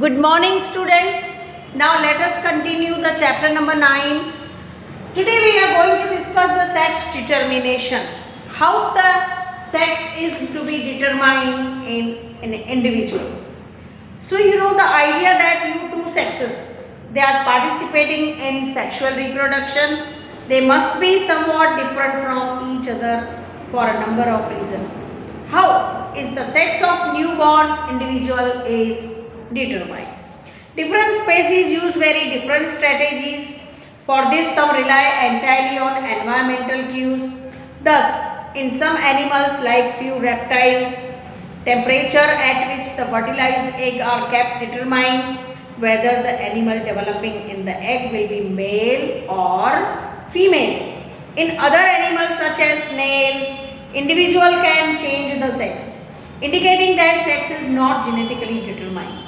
Good morning, students. Now let us continue the chapter number 9. Today we are going to discuss the sex determination. How the sex is to be determined in an individual. So you know the idea that two sexes, they are participating in sexual reproduction. They must be somewhat different from each other for a number of reasons. How is the sex of newborn individual is determined? Different species use very different strategies. For this, some rely entirely on environmental cues. Thus, in some animals like few reptiles, temperature at which the fertilized egg are kept determines whether the animal developing in the egg will be male or female. In other animals such as snails, individual can change the sex, indicating that sex is not genetically determined.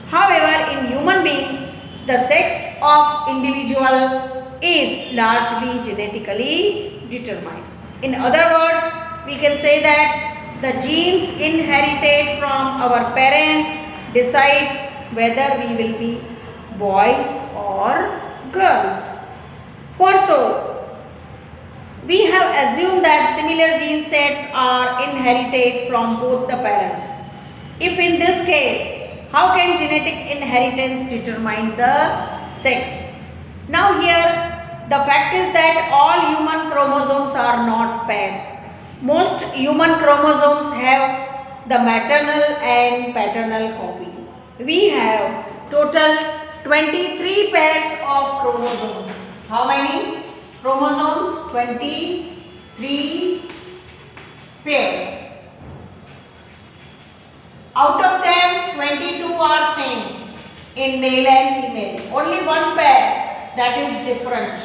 However, in human beings, the sex of individual is largely genetically determined. In other words, we can say that the genes inherited from our parents decide whether we will be boys or girls. For so, we have assumed that similar gene sets are inherited from both the parents. If in this case, how can genetic inheritance determine the sex? Now here, the fact is that all human chromosomes are not paired. Most human chromosomes have the maternal and paternal copy. We have total 23 pairs of chromosomes. How many chromosomes? 23 pairs. Out of them, 22 are same in male and female. Only one pair that is different.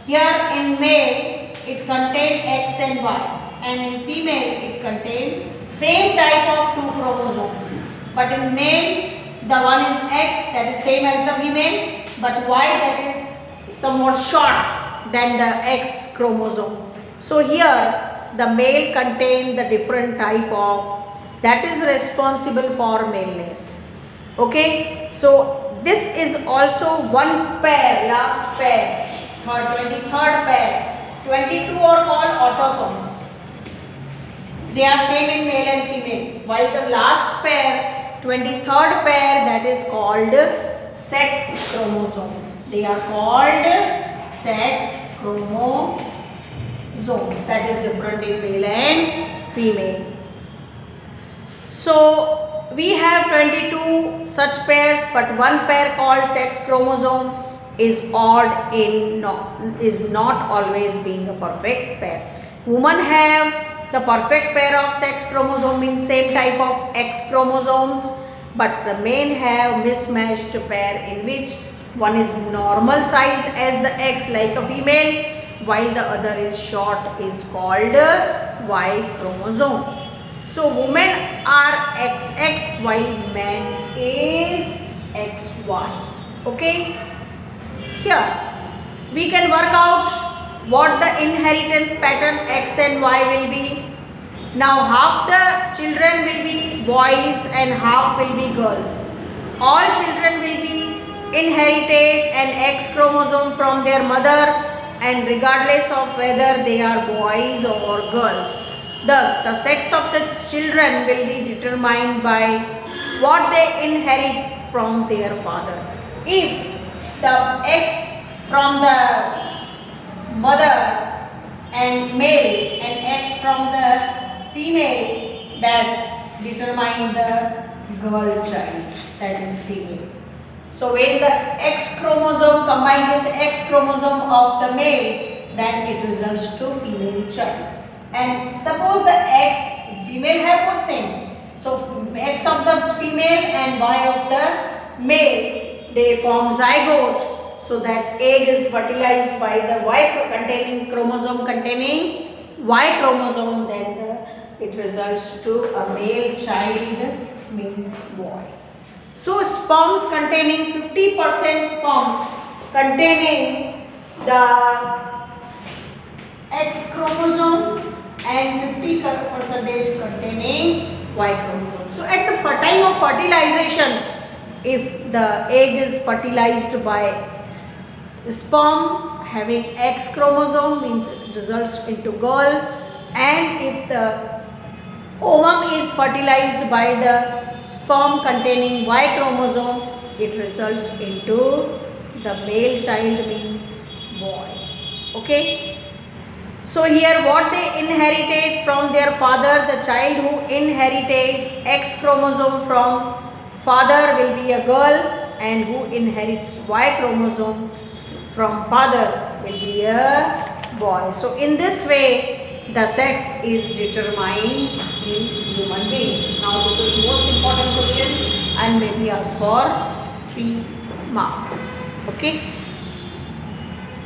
Here in male, it contains X and Y, and in female, it contains same type of two chromosomes. But in male, the one is X, that is same as the female, but Y that is somewhat short than the X chromosome. So here, the male contains the different type of that is responsible for maleness. Okay, so this is also one pair, last pair, 23rd pair. 22 are called autosomes. They are same in male and female. While the last pair, 23rd pair, that is called sex chromosomes. They are called sex chromosomes. That is different in male and female. So we have 22 such pairs, but one pair called sex chromosome is odd is not always being a perfect pair. Women have the perfect pair of sex chromosome in same type of X chromosomes, but the men have mismatched pair in which one is normal size as the X like a female, while the other is short is called Y chromosome. So women are XX while man is XY. Okay. Here we can work out what the inheritance pattern X and Y will be. Now half the children will be boys and half will be girls. All children will be inherited an X chromosome from their mother, and regardless of whether they are boys or girls. Thus, the sex of the children will be determined by what they inherit from their father. If the X from the mother and male and X from the female, that determine the girl child, that is female. So when the X chromosome combined with X chromosome of the male, then it results to female child. And suppose the X, female have both same. So X of the female and Y of the male, they form zygote. So that egg is fertilized by the Y containing chromosome containing Y chromosome, then it results to a male child, means boy. So sperms containing 50% sperms containing the X chromosome and 50% containing Y chromosome. So at the time of fertilization, if the egg is fertilized by sperm having X chromosome, means it results into girl, and if the ovum is fertilized by the sperm containing Y chromosome, it results into the male child, means boy. Okay. So here what they inherited from their father, the child who inherits X chromosome from father will be a girl, and who inherits Y chromosome from father will be a boy. So in this way the sex is determined in human beings. Now this is most important question and may be asked for 3 marks. Okay.